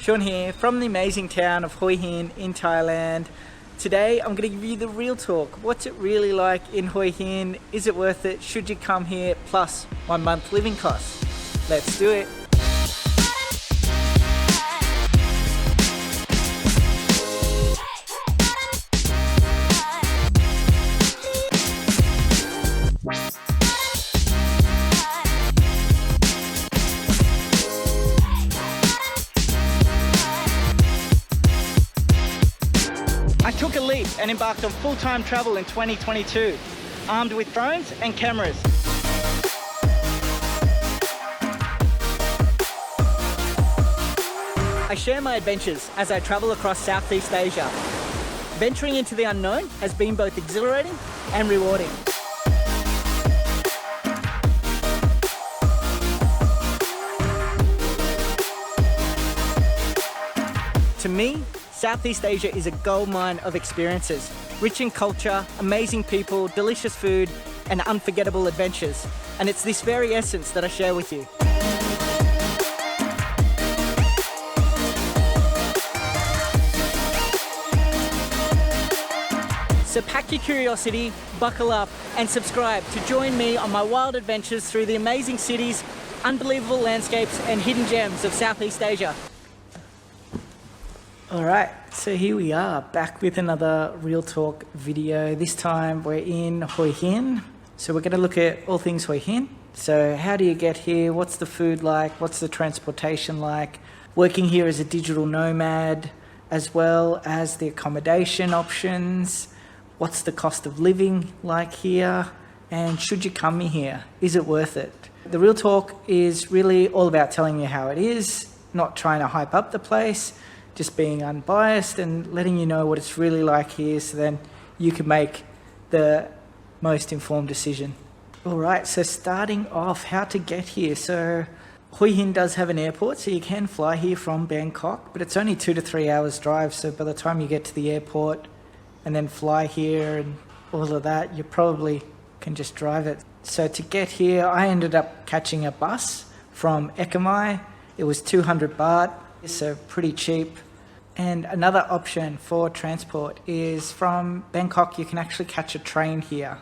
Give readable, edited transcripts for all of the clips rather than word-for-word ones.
Sean here from the amazing town of Hue Hin in Thailand. Today I'm going to give you the real talk. What's it really like in Hue Hin? Is it worth it? Should you come here? Plus 1 month living costs. Let's do it. I took a leap and embarked on full-time travel in 2022, armed with drones and cameras. I share my adventures as I travel across Southeast Asia. Venturing into the unknown has been both exhilarating and rewarding. To me, Southeast Asia is a goldmine of experiences, rich in culture, amazing people, delicious food, and unforgettable adventures. And it's this very essence that I share with you. So pack your curiosity, buckle up, and subscribe to join me on my wild adventures through the amazing cities, unbelievable landscapes, and hidden gems of Southeast Asia. Alright, so here we are, back with another Real Talk video. This time we're in Hue Hin. So we're going to look at all things Hue Hin. So how do you get here? What's the food like? What's the transportation like? Working here as a digital nomad, as well as the accommodation options. What's the cost of living like here? And should you come here? Is it worth it? The Real Talk is really all about telling you how it is, not trying to hype up the place, just being unbiased and letting you know what it's really like here, so then you can make the most informed decision. All right, so starting off, how to get here. So Hue Hin does have an airport, so you can fly here from Bangkok, but it's only 2 to 3 hours drive. So by the time you get to the airport and then fly here and all of that, you probably can just drive it. So to get here, I ended up catching a bus from Ekamai. It was 200 baht, so pretty cheap. And another option for transport is from Bangkok, you can actually catch a train here.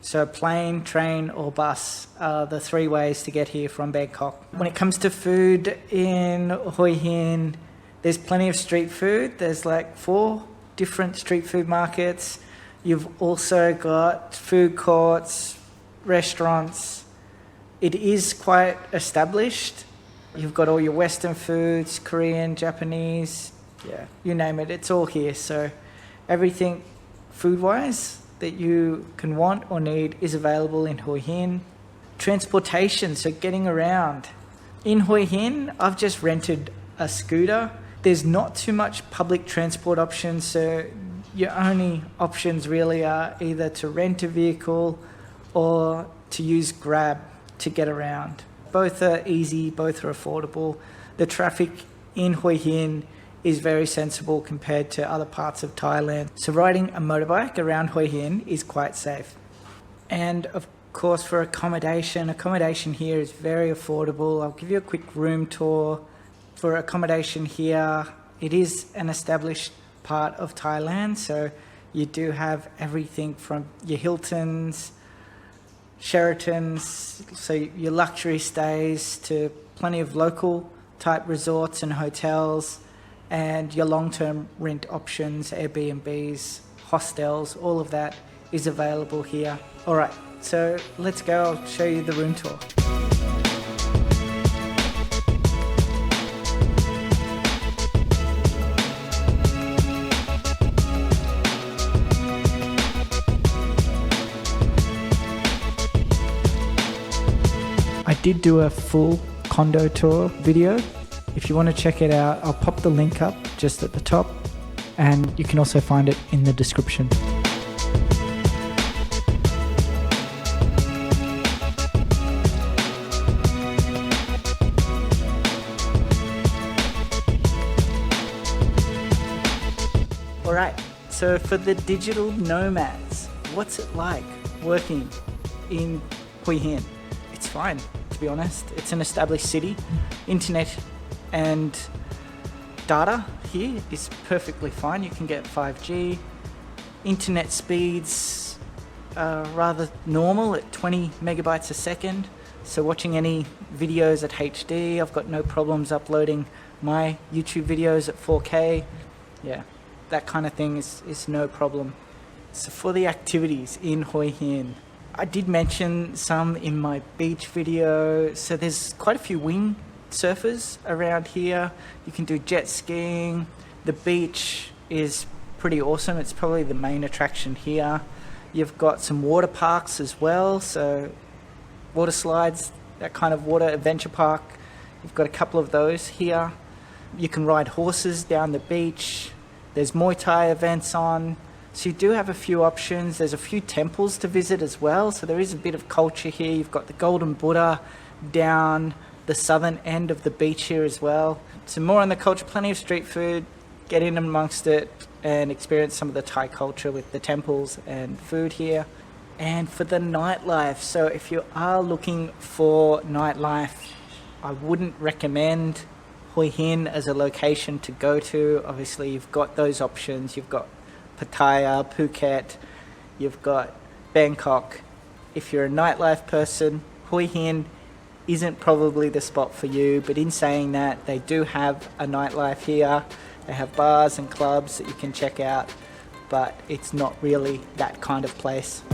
So plane, train or bus are the 3 ways to get here from Bangkok. When it comes to food in Hue Hin, there's plenty of street food. There's like 4 different street food markets. You've also got food courts, restaurants. It is quite established. You've got all your Western foods, Korean, Japanese, yeah, you name it, it's all here. So everything food-wise that you can want or need is available in Hue Hin. Transportation, so getting around. In Hue Hin, I've just rented a scooter. There's not too much public transport options, so your only options really are either to rent a vehicle or to use Grab to get around. Both are easy, both are affordable. The traffic in Hue Hin is very sensible compared to other parts of Thailand. So riding a motorbike around Hue Hin is quite safe. And of course for accommodation here is very affordable. I'll give you a quick room tour. For accommodation here, it is an established part of Thailand, so you do have everything from your Hiltons, Sheratons, so your luxury stays, to plenty of local type resorts and hotels, and your long-term rent options, Airbnbs, hostels, all of that is available here. All right, so let's go, I'll show you the room tour. I did do a full condo tour video. If you want to check it out, I'll pop the link up just at the top, and you can also find it in the description. All right, so for the digital nomads, what's it like working in Hue Hin? It's fine, to be honest. It's an established city. Internet and data here is perfectly fine. You can get 5G. Internet speeds are rather normal at 20 megabytes a second. So watching any videos at HD, I've got no problems uploading my YouTube videos at 4K. Yeah, that kind of thing is no problem. So for the activities in Hoi Hin, I did mention some in my beach video. So there's quite a few windsurfers around here. You can do jet skiing. The beach is pretty awesome. It's probably the main attraction here. You've got some water parks as well. So water slides, that kind of water adventure park. You've got a couple of those here. You can ride horses down the beach. There's Muay Thai events on. So you do have a few options. There's a few temples to visit as well. So there is a bit of culture here. You've got the Golden Buddha down the southern end of the beach here as well. So more on the culture, plenty of street food. Get in amongst it and experience some of the Thai culture with the temples and food here. And for the nightlife, so if you are looking for nightlife, I wouldn't recommend Hoi Hin as a location to go to. Obviously, you've got those options. You've got Pattaya, Phuket, you've got Bangkok. If you're a nightlife person, Hoi Hin isn't probably the spot for you, but in saying that, they do have a nightlife here. They have bars and clubs that you can check out, but it's not really that kind of place.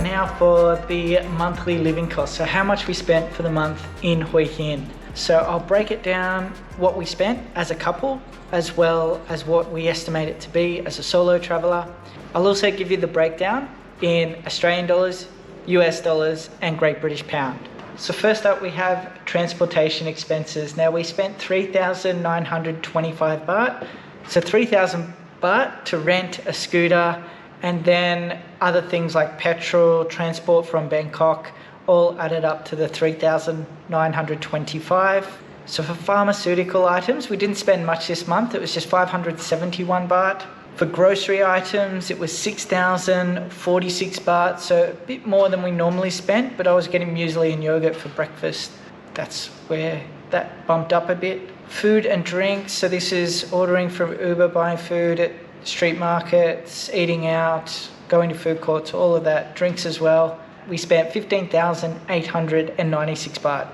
Now for the monthly living costs. So how much we spent for the month in Hoi Hin. So I'll break it down what we spent as a couple, as well as what we estimate it to be as a solo traveler. I'll also give you the breakdown in Australian dollars, US dollars, and Great British pound. So first up we have transportation expenses. Now we spent 3,925 baht. So 3,000 baht to rent a scooter, and then other things like petrol, transport from Bangkok, all added up to the 3,925. So for pharmaceutical items, we didn't spend much this month. It was just 571 baht. For grocery items, it was 6,046 baht, so a bit more than we normally spent, but I was getting muesli and yogurt for breakfast. That's where that bumped up a bit. Food and drinks, so this is ordering from Uber, buying food at street markets, eating out, going to food courts, all of that. Drinks as well. We spent 15,896 baht.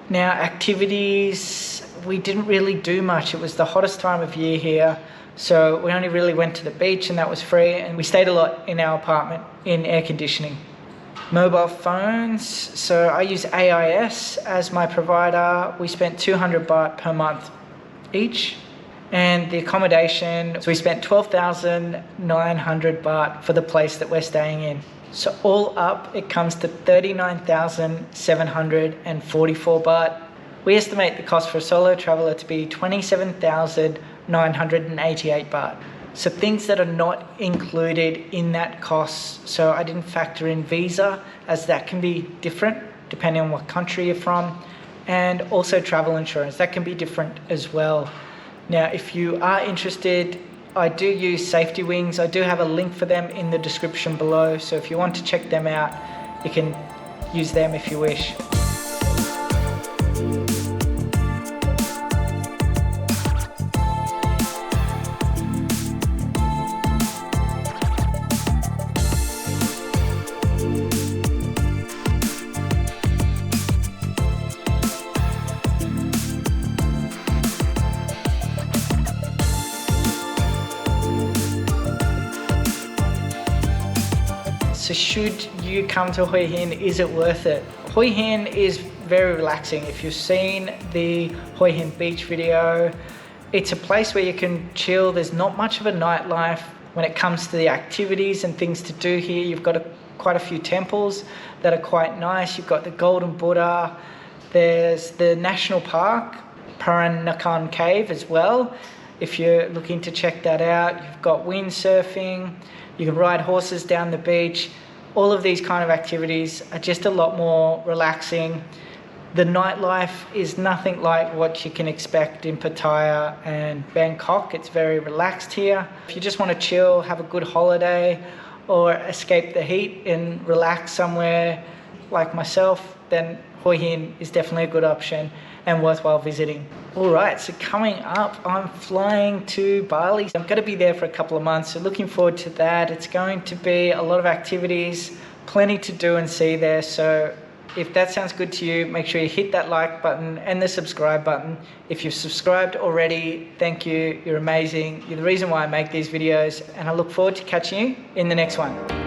Now activities, we didn't really do much. It was the hottest time of year here, so we only really went to the beach and that was free, and we stayed a lot in our apartment in air conditioning. Mobile phones, so I use AIS as my provider. We spent 200 baht per month each. And the accommodation, so we spent 12,900 baht for the place that we're staying in. So all up, it comes to 39,744 baht. We estimate the cost for a solo traveler to be 27,988 baht. So things that are not included in that cost, so I didn't factor in visa, as that can be different depending on what country you're from, and also travel insurance, that can be different as well. Now, if you are interested, I do use Safety Wings. I do have a link for them in the description below. So if you want to check them out, you can use them if you wish. So should you come to Hoi Hin, is it worth it? Hoi Hin is very relaxing. If you've seen the Hoi Hin beach video, it's a place where you can chill. There's not much of a nightlife. When it comes to the activities and things to do here, you've got quite a few temples that are quite nice. You've got the Golden Buddha. There's the National Park, Peranakan Cave as well. If you're looking to check that out, you've got windsurfing. You can ride horses down the beach. All of these kind of activities are just a lot more relaxing, The nightlife is nothing like what you can expect in Pattaya and Bangkok. It's very relaxed here. If you just want to chill, have a good holiday, or escape the heat and relax somewhere like myself, then Hua Hin is definitely a good option and worthwhile visiting. All right, so coming up, I'm flying to Bali. I'm going to be there for a couple of months, so looking forward to that. It's going to be a lot of activities, plenty to do and see there. So if that sounds good to you, make sure you hit that like button and the subscribe button. If you've subscribed already, thank you. You're amazing. You're the reason why I make these videos, and I look forward to catching you in the next one.